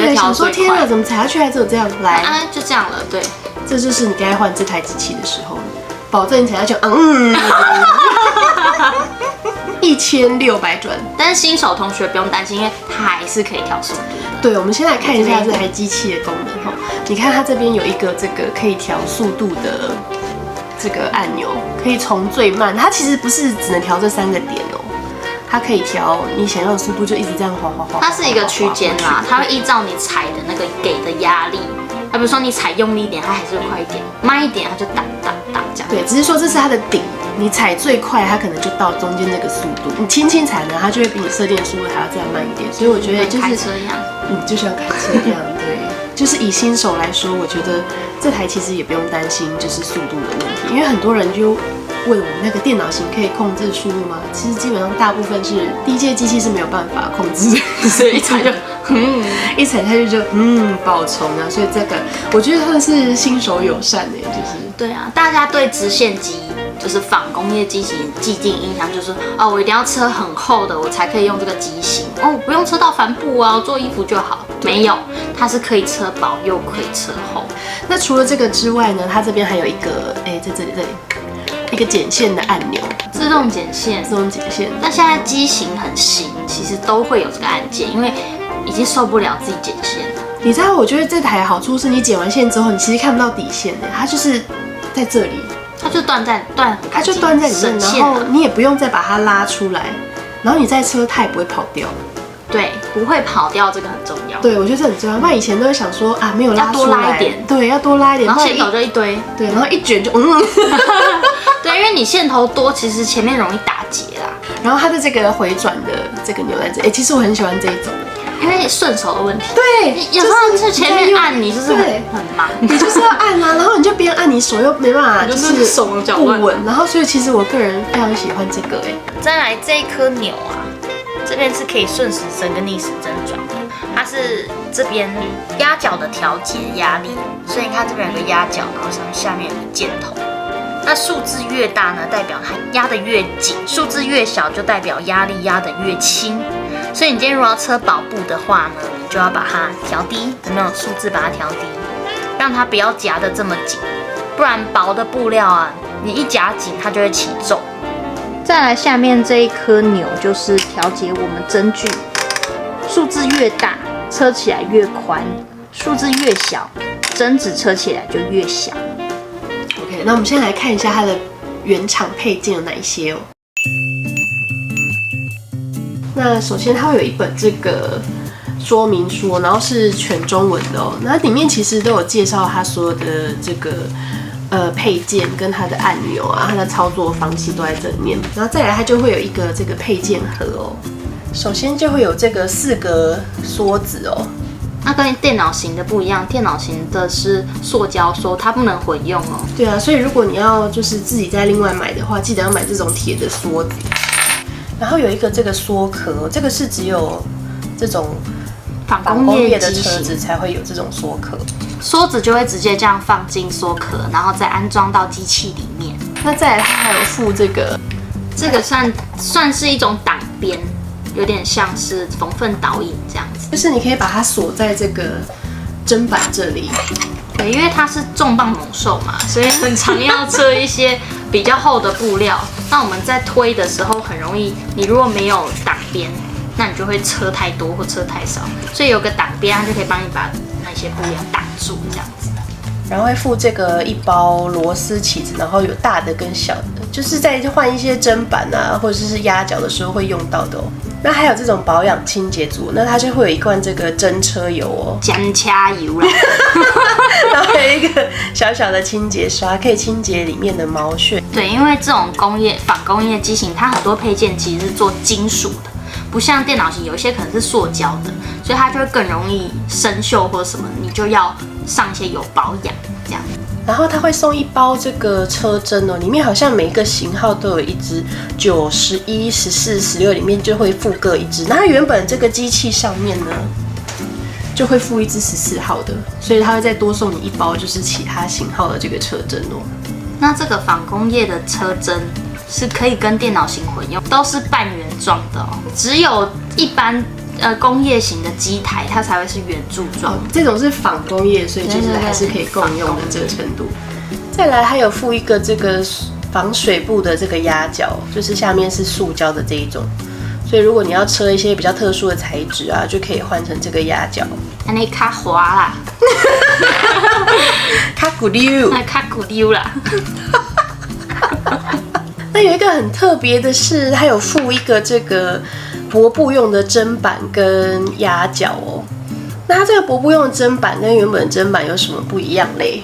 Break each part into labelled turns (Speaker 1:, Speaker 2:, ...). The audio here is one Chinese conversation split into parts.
Speaker 1: 对，想说天啊，
Speaker 2: 啊，
Speaker 1: 怎么踩下去还只有这样来？
Speaker 2: 就这样了，对。
Speaker 1: 这就是你该换这台机器的时候，保证你踩下去，1600转。
Speaker 2: 但是新手同学不用担心，因为它还是可以调速度的。
Speaker 1: 对，我们先来看一下这台机器的功能哈。你看它这边有一个这个可以调速度的这个按钮，可以从最慢，它其实不是只能调这3个点哦。它可以调你想要的速度，就一直这样滑滑滑。
Speaker 2: 它是一个区间啦，它会依照你踩的那个给的压力，比如说你踩用力一点，它还是会快一点；慢一点，它就哒哒哒这样。
Speaker 1: 对，只是说这是它的顶，你踩最快，它可能就到中间这个速度。你轻轻踩呢，它就会比你设定的速度还要再慢一点。所以我觉得就是
Speaker 2: 开车一样，
Speaker 1: 就像开车一样，对。就是以新手来说，我觉得这台其实也不用担心就是速度的问题，因为很多人就问我那个电脑型可以控制速度吗？其实基本上大部分是低阶机器是没有办法控制的，所以一踩就一踩下去就爆冲啊！所以这个我觉得它是新手友善的，就是
Speaker 2: 对啊，大家对直线机就是仿工业机型既定印象就是我一定要车很厚的我才可以用这个机型不用车到帆布啊，做衣服就好。没有，它是可以车薄又可以车厚。
Speaker 1: 那除了这个之外呢，它这边还有一个在这里一个剪线的按钮，
Speaker 2: 自动剪线。那现在机型很新，其实都会有这个按键，因为已经受不了自己剪线了。
Speaker 1: 你知道，我觉得这台好处是你剪完线之后，你其实看不到底线的，它就是在这里，
Speaker 2: 它就断在里面，
Speaker 1: 然后你也不用再把它拉出来，然后你在车它也不会跑掉。
Speaker 2: 对，不会跑掉，这个很重要。
Speaker 1: 对，我觉得这很重要。不然以前都会想说没有拉出来，
Speaker 2: 要多拉一点，
Speaker 1: 对，要多拉一点，
Speaker 2: 然后线头就一堆，
Speaker 1: 对，然后一卷就
Speaker 2: 对，因为你线头多，其实前面容易打结啦。
Speaker 1: 然后它的这个回转的这个钮在这，其实我很喜欢这一种，
Speaker 2: 因为顺手的问题。
Speaker 1: 对，
Speaker 2: 有时候是前面按你就是很忙，
Speaker 1: 你就是要按啊，然后你就边按，你手又没办法，就是
Speaker 2: 手脚
Speaker 1: 不稳。然后所以其实我个人非常喜欢这个
Speaker 2: 再来这一颗钮啊。这边是可以顺时针跟逆时针转的，它是这边压脚的调节压力，所以你看这边有个压脚，然后下面有个箭头。那数字越大呢，代表它压得越紧；数字越小，就代表压力压得越轻。所以你今天如果要车薄布的话呢，你就要把它调低，有没有数字把它调低，让它不要夹得这么紧，不然薄的布料啊，你一夹紧它就会起皱。再来下面这一颗钮就是调节我们针距，数字越大车起来越宽，数字越小针子车起来就越小。
Speaker 1: OK， 那我们先来看一下它的原厂配件有哪一些那首先它会有一本这个说明书，然后是全中文的那里面其实都有介绍它所有的这个配件跟它的按钮啊，它的操作方式都在这里面。然后再来，它就会有一个这个配件盒首先就会有这个4个梭子
Speaker 2: 那跟电脑型的不一样，电脑型的是塑胶梭，它不能混用
Speaker 1: 对啊，所以如果你要就是自己再另外买的话，记得要买这种铁的梭子。然后有一个这个梭壳，这个是只有这种
Speaker 2: 仿工业
Speaker 1: 的车子才会有这种梭壳。
Speaker 2: 梭子就会直接这样放进梭壳，然后再安装到机器里面。
Speaker 1: 那再来，它还有附这个
Speaker 2: 算是一种挡边，有点像是缝缝导引这样子。
Speaker 1: 就是你可以把它锁在这个砧板这里。
Speaker 2: 对，因为它是重磅猛兽嘛，所以很常要车一些比较厚的布料。那我们在推的时候很容易，你如果没有挡边，那你就会车太多或车太少。所以有个挡边，它就可以帮你把那些布料挡住这样子。
Speaker 1: 然后会附这个一包螺丝起子，然后有大的跟小的，就是在换一些砧板啊，或者是压脚的时候会用到的那还有这种保养清洁组，那它就会有一罐这个真车油
Speaker 2: 真车油啦。
Speaker 1: 然后还有一个小小的清洁刷，可以清洁里面的毛屑。
Speaker 2: 对，因为这种仿工业机型，它很多配件其实是做金属的，不像电脑型有一些可能是塑胶的，所以它就会更容易生锈或者什么，你就要上一些油保养这样。
Speaker 1: 然后它会送一包这个车针里面好像每一个型号都有一支，9、11、14、16里面就会附各一支。那它原本这个机器上面呢，就会附一支14号的，所以它会再多送你一包，就是其他型号的这个车针
Speaker 2: 那这个仿工业的车针是可以跟电脑型混用，都是半圆状的只有一般工业型的机台，它才会是圆柱状。
Speaker 1: 这种是仿工业，所以就是还是可以共用的这个程度。再来还有附一个这个防水布的这个压脚，就是下面是塑胶的这一种，所以如果你要车一些比较特殊的材质啊，就可以换成这个压脚。
Speaker 2: 安尼较滑啦，
Speaker 1: 较骨溜，
Speaker 2: 较骨溜啦。
Speaker 1: 那有一个很特别的是，它有附一个这个薄布用的砧板跟压脚哦。那它这个薄布用的砧板跟原本的砧板有什么不一样嘞？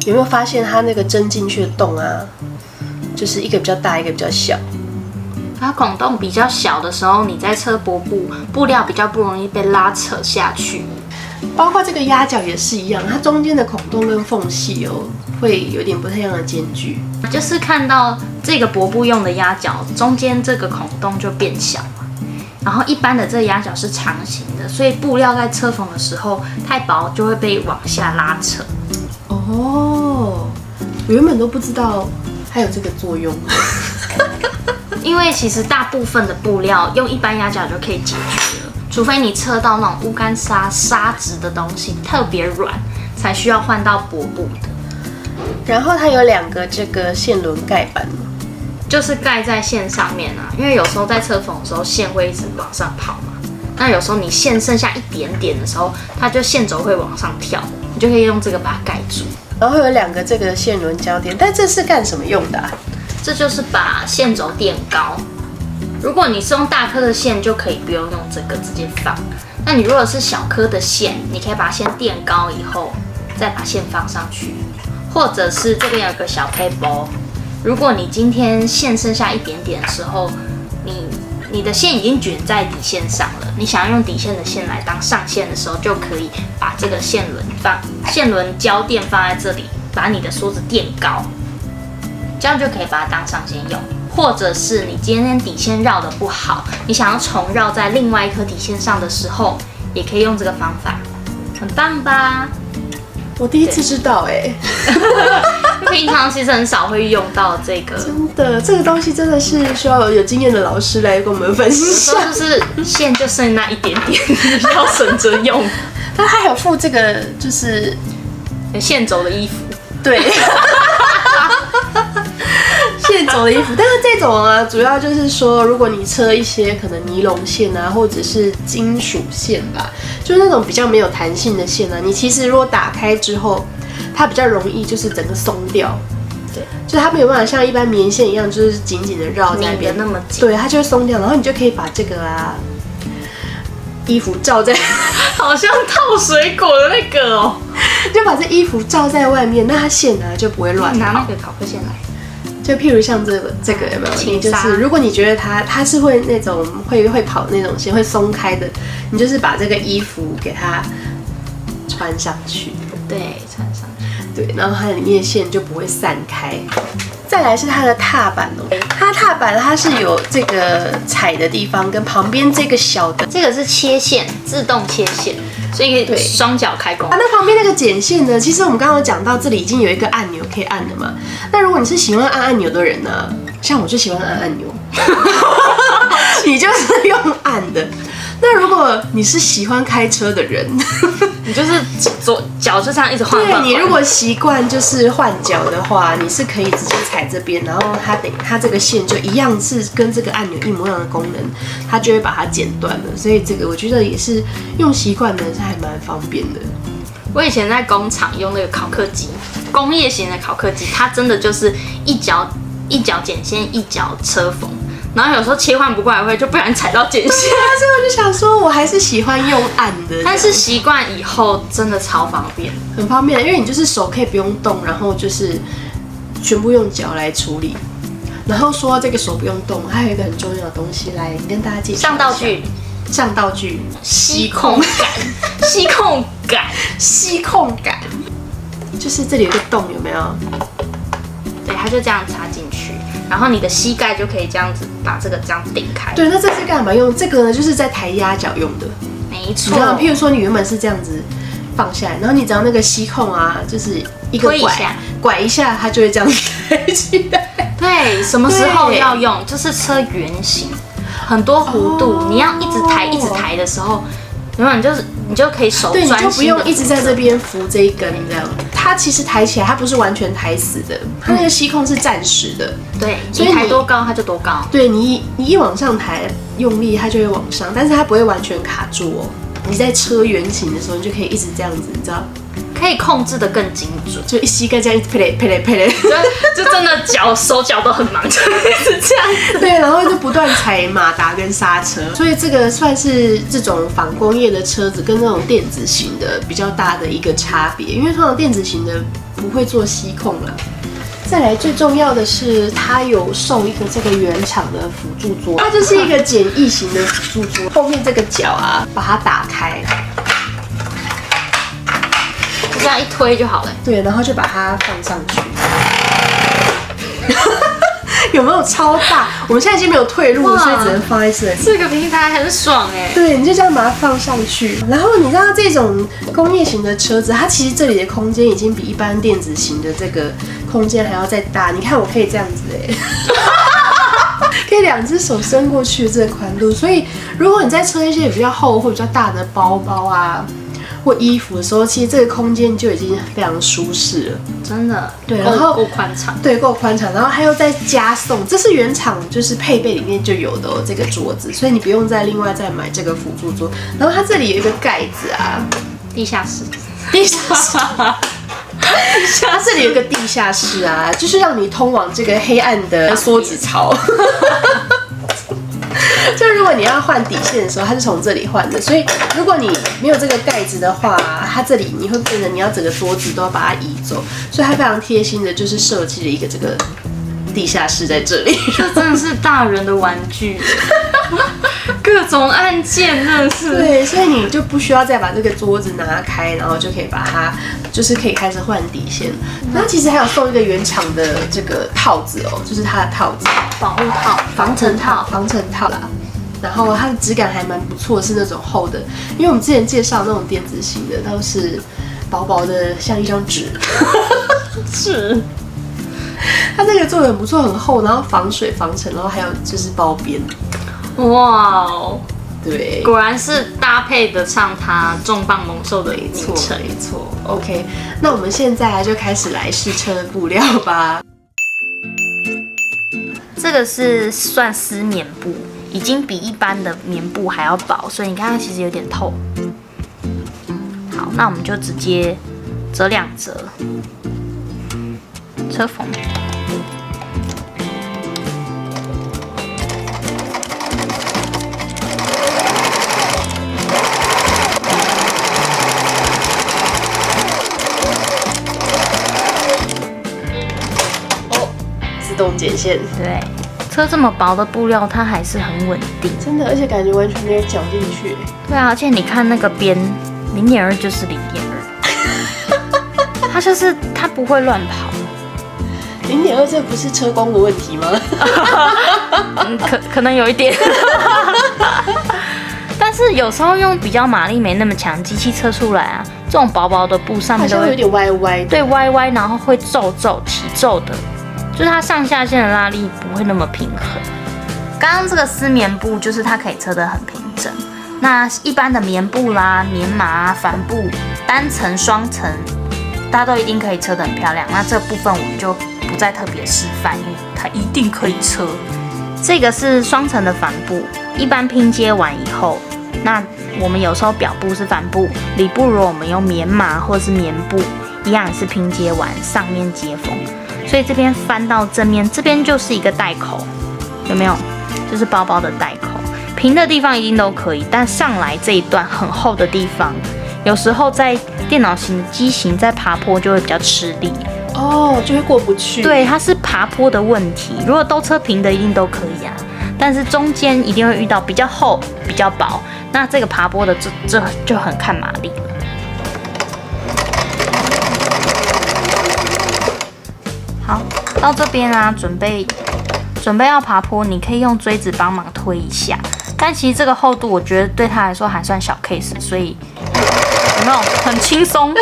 Speaker 1: 有没有发现它那个针进去的洞啊，就是一个比较大，一个比较小？
Speaker 2: 它孔洞比较小的时候，你在车薄布，布料比较不容易被拉扯下去。
Speaker 1: 包括这个压脚也是一样，它中间的孔洞跟缝隙哦，会有点不太一样的间距。
Speaker 2: 就是看到这个薄布用的压脚，中间这个孔洞就变小嘛。然后一般的这个压脚是长形的，所以布料在车缝的时候太薄就会被往下拉扯。
Speaker 1: 哦，我原本都不知道还有这个作用。
Speaker 2: 因为其实大部分的布料用一般压脚就可以解决了，除非你测到那种乌干纱纱质的东西特别软，才需要换到薄布的。
Speaker 1: 然后它有2个这个线轮盖板，
Speaker 2: 就是盖在线上面啊，因为有时候在车缝的时候线会一直往上跑嘛，那有时候你线剩下一点点的时候，它就线轴会往上跳，你就可以用这个把它盖住。
Speaker 1: 然后有2个这个线轮胶垫，但这是干什么用的啊？
Speaker 2: 这就是把线轴垫高。如果你是用大颗的线，就可以不用用这个直接放。那你如果是小颗的线，你可以把线垫高以后，再把线放上去。或者是这边有个小 cable， 如果你今天线剩下一点点的时候，你的线已经卷在底线上了，你想要用底线的线来当上线的时候，就可以把这个线轮胶垫放在这里，把你的梭子垫高。这样就可以把它当上线用，或者是你今天底线绕的不好，你想要重绕在另外一颗底线上的时候，也可以用这个方法，很棒吧？
Speaker 1: 我第一次知道哎，
Speaker 2: 平常其实很少会用到这个，
Speaker 1: 真的，这个东西真的是需要有经验的老师来跟我们分享。
Speaker 2: 有时候就是线就剩那一点点，要省着用。
Speaker 1: 但它还有附这个就是
Speaker 2: 线轴的衣服，
Speaker 1: 对。线轴的衣服，但是这种啊，主要就是说，如果你车一些可能尼龙线啊，或者是金属线吧，就是那种比较没有弹性的线啊，你其实如果打开之后，它比较容易就是整个松掉。对，就是它没有办法像一般棉线一样，就是紧紧的绕在那边
Speaker 2: 那么紧。
Speaker 1: 对，它就会松掉，然后你就可以把这个衣服罩在，
Speaker 2: 好像套水果的那个哦，
Speaker 1: 就把这衣服罩在外面，那它线呢就不会乱。
Speaker 2: 拿那个烤克线来。
Speaker 1: 就譬如像这个有没有？你就是如果你觉得它是会那种会跑那种线会松开的，你就是把这个衣服给它穿上去。
Speaker 2: 对，穿上去。
Speaker 1: 对，然后它里面的线就不会散开。再来是它的踏板哦，它踏板它是有这个踩的地方，跟旁边这个小的，
Speaker 2: 这个是切线，自动切线，所以可以双脚开工。
Speaker 1: 那旁边那个剪线呢？其实我们刚刚讲到这里已经有一个按钮可以按的嘛。那如果你是喜欢按按钮的人呢，像我就喜欢按按钮，你就是用按的。那如果你是喜欢开车的人，
Speaker 2: 你就是左脚就这样一直换。
Speaker 1: 对，你如果习惯就是换脚的话，你是可以直接踩这边，然后它这个线就一样是跟这个按钮一模一样的功能，它就会把它剪断了。所以这个我觉得也是用习惯的人是还蛮方便的。
Speaker 2: 我以前在工厂用那个烤客机，工业型的烤客机，它真的就是一脚剪线，一脚车缝。然后有时候切换不过来，就不然踩到剪线。
Speaker 1: 所以我就想说，我还是喜欢用按的。
Speaker 2: 但是习惯以后真的超方便，
Speaker 1: 很方便，因为你就是手可以不用动，然后就是全部用脚来处理。然后说到这个手不用动，还有一个很重要的东西来跟大家介绍。上道具，吸控感，就是这里有个洞，有没有？
Speaker 2: 对，它就这样插进去。然后你的膝盖就可以这样子把这个这样顶开。
Speaker 1: 对，那这是干嘛用？这个呢，就是在抬压脚用的。
Speaker 2: 没错。
Speaker 1: 譬如说你原本是这样子放下来，然后你只要那个吸控啊，就是一个拐一下，它就会这样抬起来。
Speaker 2: 对，什么时候要用？就是车圆形。很多弧度，你要一直抬的时候，有没有？你就可以手
Speaker 1: 对，你
Speaker 2: 专
Speaker 1: 就不用一直在这
Speaker 2: 边。
Speaker 1: 边扶这一根这样。它其实抬起来，它不是完全抬死的，它那个吸控是暂时的。
Speaker 2: 对，
Speaker 1: 所以
Speaker 2: 你抬多高它就多高。
Speaker 1: 对你一往上抬，用力它就会往上，但是它不会完全卡住哦。你在车圆形的时候，你就可以一直这样子，你知道，
Speaker 2: 可以控制的更精准，
Speaker 1: 就一膝盖这样一直佩嘞佩嘞佩嘞，
Speaker 2: 就真的手脚都很忙，就是这样子。
Speaker 1: 对，然后就不断踩马达跟刹车，所以这个算是这种仿工业的车子跟那种电子型的比较大的一个差别，因为通常电子型的不会做吸控啦。再来最重要的是，它有送一个这个原厂的辅助桌，它就是一个简易型的辅助桌，后面这个角啊，把它打开。
Speaker 2: 这样一推就好了。
Speaker 1: 对，然后就把它放上去。有没有超大？我们现在已经没有退路，所以只能放在这里。
Speaker 2: 这个平台很爽哎。
Speaker 1: 对，你就这样把它放上去。然后你知道这种工业型的车子，它其实这里的空间已经比一般电子型的这个空间还要再大。你看，我可以这样子哎。可以2只手伸过去这个宽度，所以如果你在车一些比较厚或比较大的包包啊，或衣服的时候，其实这个空间就已经非常舒适了，
Speaker 2: 真的。
Speaker 1: 对，然后
Speaker 2: 够宽敞，
Speaker 1: 对，够宽敞，然后还有再加送，这是原厂就是配备里面就有的哦，这个桌子，所以你不用再另外再买这个辅助桌。然后它这里有一个盖子啊，
Speaker 2: 地下室，
Speaker 1: 它这里有一个地下室啊，就是让你通往这个黑暗的梭子槽。就如果你要换底线的时候，它是从这里换的，所以如果你没有这个盖子的话，它这里你会变成你要整个桌子都要把它移走，所以它非常贴心的，就是设计了一个这个地下室在这里。
Speaker 2: 这真的是大人的玩具，各种按键真的是。
Speaker 1: 对，所以你就不需要再把这个桌子拿开，然后就可以把它，就是可以开始换底线。那其实还有送一个原厂的这个套子哦，就是它的套子，
Speaker 2: 保护套、防尘套
Speaker 1: 啦。然后它的质感还蛮不错，是那种厚的，因为我们之前介绍那种电子型的都是薄薄的，像一张纸。
Speaker 2: 是。
Speaker 1: 它这个做的很不错，很厚，然后防水防尘，然后还有就是包边。
Speaker 2: 哇哦，
Speaker 1: 对，
Speaker 2: 果然是搭配得上它重磅猛兽的名称。
Speaker 1: 没错。OK， 那我们现在就开始来试车布料吧。
Speaker 2: 这个是算丝棉布，已经比一般的棉布还要薄，所以你看它其实有点透。好，那我们就直接折2折，车缝。
Speaker 1: 自动剪线，
Speaker 2: 对，车这么薄的布料，它还是很稳定，
Speaker 1: 真的，而且感觉完全没有绞进去。
Speaker 2: 对啊，而且你看那个边，0.2就是0.2，它不会乱跑。
Speaker 1: 0.2这不是车工的问题吗？
Speaker 2: 可能有一点。但是有时候用比较马力没那么强机器测出来啊，这种薄薄的布上面都会
Speaker 1: 有点歪歪。
Speaker 2: 对，歪歪，然后会皱起皱的。就是它上下线的拉力不会那么平衡。刚刚这个丝棉布就是它可以车得很平整。那一般的棉布啦、棉麻、帆布、单层、双层，大家都一定可以车得很漂亮。那这部分我们就不再特别示范，因为它一定可以车。这个是双层的帆布，一般拼接完以后，那我们有时候表布是帆布，里布如果我们用棉麻或是棉布，一样也是拼接完上面接缝。所以这边翻到正面，这边就是一个带口，有没有？就是薄薄的带口，平的地方一定都可以，但上来这一段很厚的地方，有时候在电脑型机型在爬坡就会比较吃力
Speaker 1: 哦，就会过不去。
Speaker 2: 对，它是爬坡的问题。如果都车平的一定都可以啊，但是中间一定会遇到比较厚、比较薄，那这个爬坡的这就很看马力了。好，到这边啊，准备要爬坡，你可以用锥子帮忙推一下。但其实这个厚度，我觉得对他来说还算小 case， 所以有没有很轻松？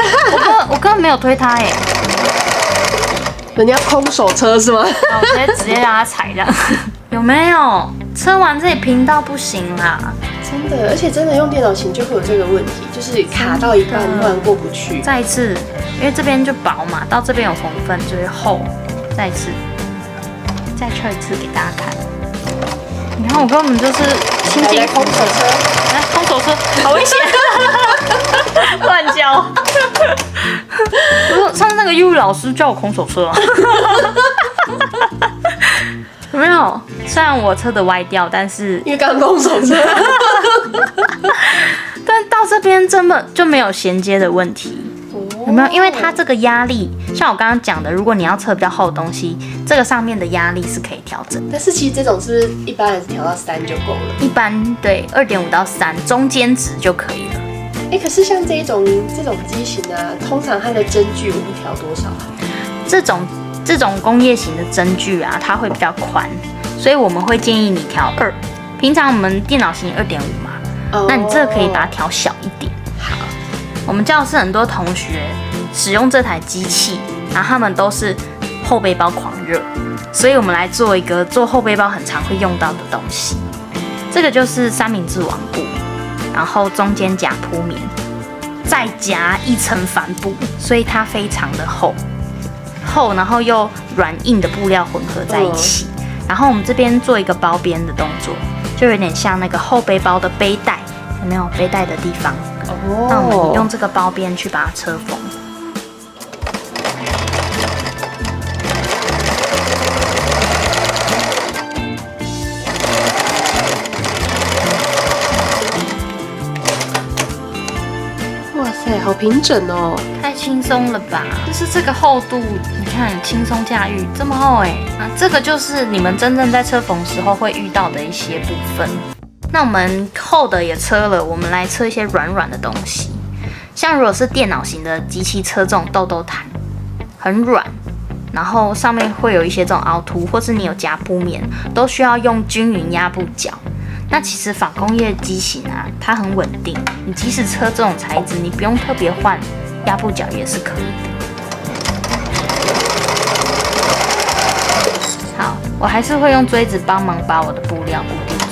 Speaker 2: 我根本没有推他耶。
Speaker 1: 人家空手车是吗？
Speaker 2: 我直接让他踩这样，有没有？车完这里平到不行啦。
Speaker 1: 真的，而且真的用电脑型就会有这个问题，就是卡到一半突然过不去。
Speaker 2: 再一次，因为这边就薄嘛，到这边有缝缝就会厚。再一次，再测一次给大家看。你看我根本就是轻轻
Speaker 1: 空手车，
Speaker 2: 来空手车，好危险，乱教。上次那个英语老师叫我空手车啊。有没有？虽然我车的歪掉，但是
Speaker 1: 因为刚空手车，
Speaker 2: 但到这边根本就没有衔接的问题，有没有？因为它这个压力，像我刚刚讲的，如果你要测比较厚的东西，这个上面的压力是可以调整。
Speaker 1: 但是其实这种是不是一般还是调到3就够了？
Speaker 2: 一般对2.5到3中间值就可以了。
Speaker 1: 可是像这种机型啊，通常它的针距我们调多少啊？
Speaker 2: 这种工业型的针距啊，它会比较宽，所以我们会建议你调2。平常我们电脑型2.5嘛，那你这个可以把它调小一点。
Speaker 1: 好，
Speaker 2: 我们教室很多同学使用这台机器，然后他们都是后背包狂热，所以我们来做一个做后背包很常会用到的东西。这个就是三明治网布，然后中间夹铺棉，再夹一层帆布，所以它非常的厚，然后又软硬的布料混合在一起。然后我们这边做一个包边的动作，就有点像那个后背包的背带，有没有背带的地方？那我们用这个包边去把它车缝。
Speaker 1: 哇塞，好平整哦，
Speaker 2: 太轻松了吧！就是这个厚度，你看轻松驾驭，这么厚这个就是你们真正在车缝时候会遇到的一些部分。那我们厚的也车了，我们来车一些软软的东西。像如果是电脑型的机器车这种豆豆毯，很软，然后上面会有一些这种凹凸，或是你有夹铺棉，都需要用均匀压布脚。那其实仿工业机型啊，它很稳定，你即使车这种材质，你不用特别换压布脚也是可以的。好，我还是会用锥子帮忙把我的布料固定住，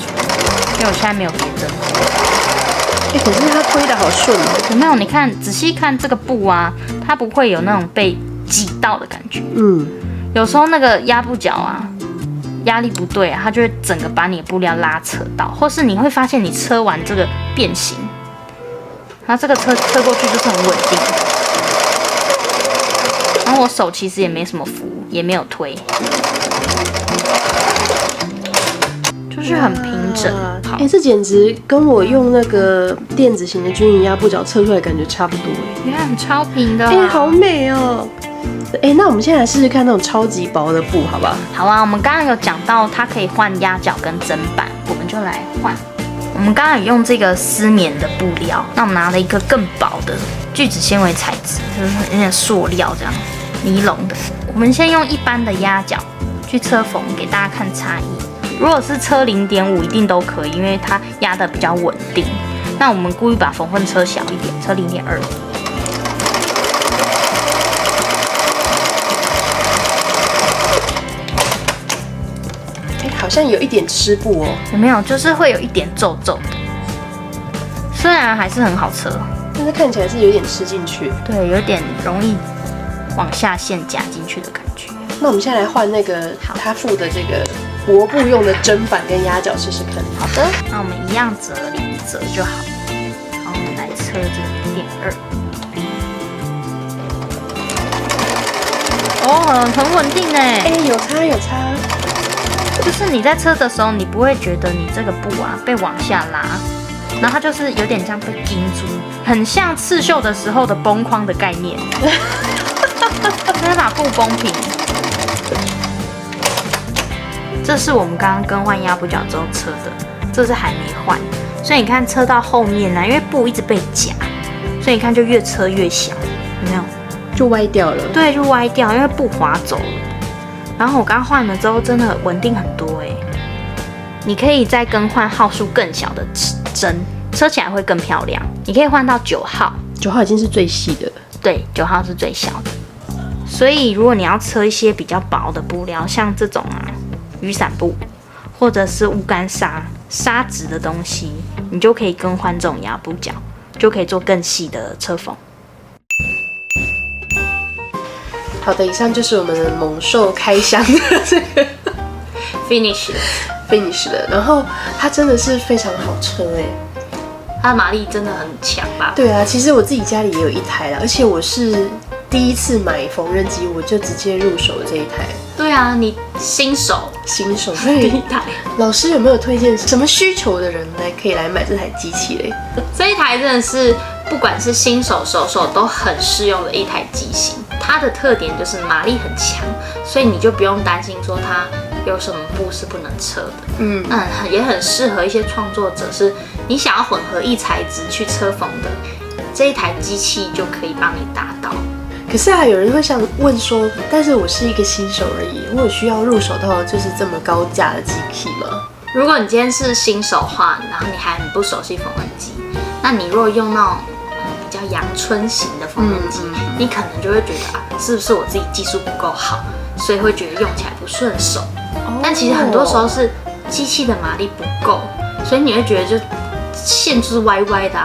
Speaker 2: 因为我现在没有别针。
Speaker 1: 可是它推的好顺哦。
Speaker 2: 有没有？你看，仔细看这个布啊，它不会有那种被挤到的感觉。有时候那个压布脚啊，压力不对啊，它就会整个把你的布料拉扯到，或是你会发现你车完这个变形，然后这个车过去就是很稳定。然后我手其实也没什么扶，也没有推，就是很平整。好，
Speaker 1: 这简直跟我用那个电子型的均匀压布脚测出来感觉差不多
Speaker 2: 你看超平的
Speaker 1: 好美哦。那我们现在来试试看那种超级薄的布，好不好？
Speaker 2: 好啊，我们刚刚有讲到它可以换压脚跟砧板，我们就来换。我们刚刚有用这个丝棉的布料，那我们拿了一个更薄的聚酯纤维材质，就是有点塑料这样，尼龙的。我们先用一般的压脚去车缝，给大家看差异。如果是车0.5一定都可以，因为它压得比较稳定。那我们故意把缝缝车小一点，车0.2。
Speaker 1: 好像有一点吃布哦，
Speaker 2: 有没有？就是会有一点皱皱的，虽然还是很好车，
Speaker 1: 但是看起来是有点吃进去。
Speaker 2: 对，有点容易往下线夹进去的感觉。
Speaker 1: 那我们现在来换那个他附的这个薄布用的砧板跟压脚试试看。
Speaker 2: 好的，那我们一样折里折就好。好，我们来测这个0.2。哦，很稳定哎。
Speaker 1: 有差有差。
Speaker 2: 就是你在车的时候，你不会觉得你这个布啊被往下拉，然后它就是有点像被钉住，很像刺绣的时候的绷框的概念。先把布绷平。这是我们刚刚更换压布脚之后车的，这是还没换，所以你看车到后面呢，因为布一直被夹，所以你看就越车越小，有没有？
Speaker 1: 就歪掉了。
Speaker 2: 对，就歪掉，因为布滑走了。然后我刚换了之后，真的稳定很多你可以再更换号数更小的针，车起来会更漂亮。你可以换到9号
Speaker 1: ，9号已经是最细的了。
Speaker 2: 对，9号是最小的。所以如果你要车一些比较薄的布料，像这种雨伞布，或者是无干砂质的东西，你就可以更换这种压布角，就可以做更细的车缝。
Speaker 1: 好的，以上就是我们的猛兽开箱的这个
Speaker 2: finish
Speaker 1: 的，然后它真的是非常好车哎，
Speaker 2: 它的马力真的很强吧？
Speaker 1: 对啊，其实我自己家里也有一台啦，而且我是第一次买缝纫机，我就直接入手这一台。
Speaker 2: 对啊，你新手
Speaker 1: 所以
Speaker 2: 第一台，
Speaker 1: 老师有没有推荐什么需求的人可以来买这台机器嘞？
Speaker 2: 这一台真的是不管是新手、手都很适用的一台机型。它的特点就是马力很强，所以你就不用担心说它有什么布是不能车的。也很适合一些创作者，是你想要混合异材质去车缝的，这一台机器就可以帮你达到。
Speaker 1: 可是有人会想问说，但是我是一个新手而已，我有需要入手到就是这么高价的机器吗？
Speaker 2: 如果你今天是新手的话，然后你还很不熟悉缝纫机，那你如果用那种比较阳春型的缝纫机，你可能就会觉得是不是我自己技术不够好，所以会觉得用起来不顺手。但其实很多时候是机器的马力不够，所以你会觉得就线就是歪歪的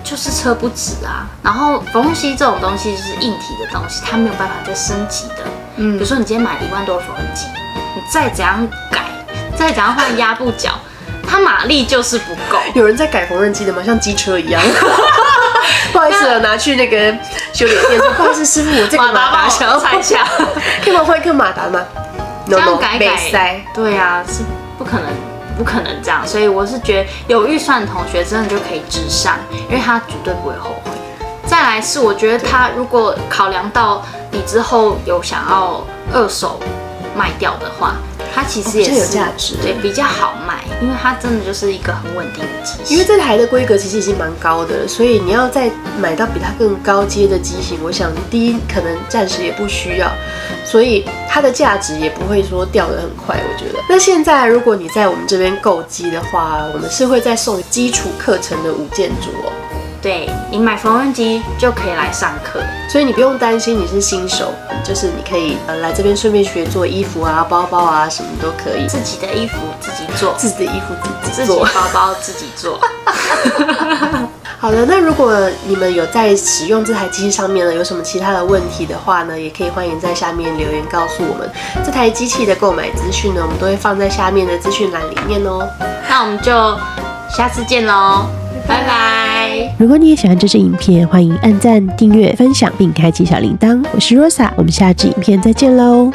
Speaker 2: 就是车不直啊。然后缝纫机这种东西就是硬体的东西，它没有办法再升级的。比如说你今天买1万多的缝纫机，你再怎样改，再怎样换压布角，它马力就是不够。
Speaker 1: 有人在改缝纫机的吗？像机车一样。不好意思拿去那个修理店说，不好意思师傅，我这个马达想要拆下，可以帮我换一颗马达吗？
Speaker 2: 这样改，对啊，是不可能这样。所以我是觉得有预算的同学真的就可以直上，因为他绝对不会后悔。再来是我觉得他如果考量到你之后有想要二手卖掉的话，它其实也是
Speaker 1: 有价值，
Speaker 2: 对，比较好卖，因为它真的就是一个很稳定的机型。
Speaker 1: 因为这台的规格其实已经蛮高的，所以你要再买到比它更高阶的机型，我想第一可能暂时也不需要，所以它的价值也不会说掉得很快，我觉得。那现在如果你在我们这边购机的话，我们是会再送基础课程的5件组哦。
Speaker 2: 对，你买缝纫机就可以来上课，
Speaker 1: 所以你不用担心你是新手，就是你可以来这边顺便学做衣服啊、包包啊，什么都可以。
Speaker 2: 自己的衣服自己做，
Speaker 1: 自己的衣服自己做，
Speaker 2: 自己包包自己做。
Speaker 1: 好的，那如果你们有在使用这台机器上面呢，有什么其他的问题的话呢，也可以欢迎在下面留言告诉我们。这台机器的购买资讯呢，我们都会放在下面的资讯栏里面哦。
Speaker 2: 那我们就下次见喽，拜拜。
Speaker 1: 如果你也喜欢这支影片，欢迎按赞、订阅、分享并开启小铃铛。我是 Rosa， 我们下支影片再见喽。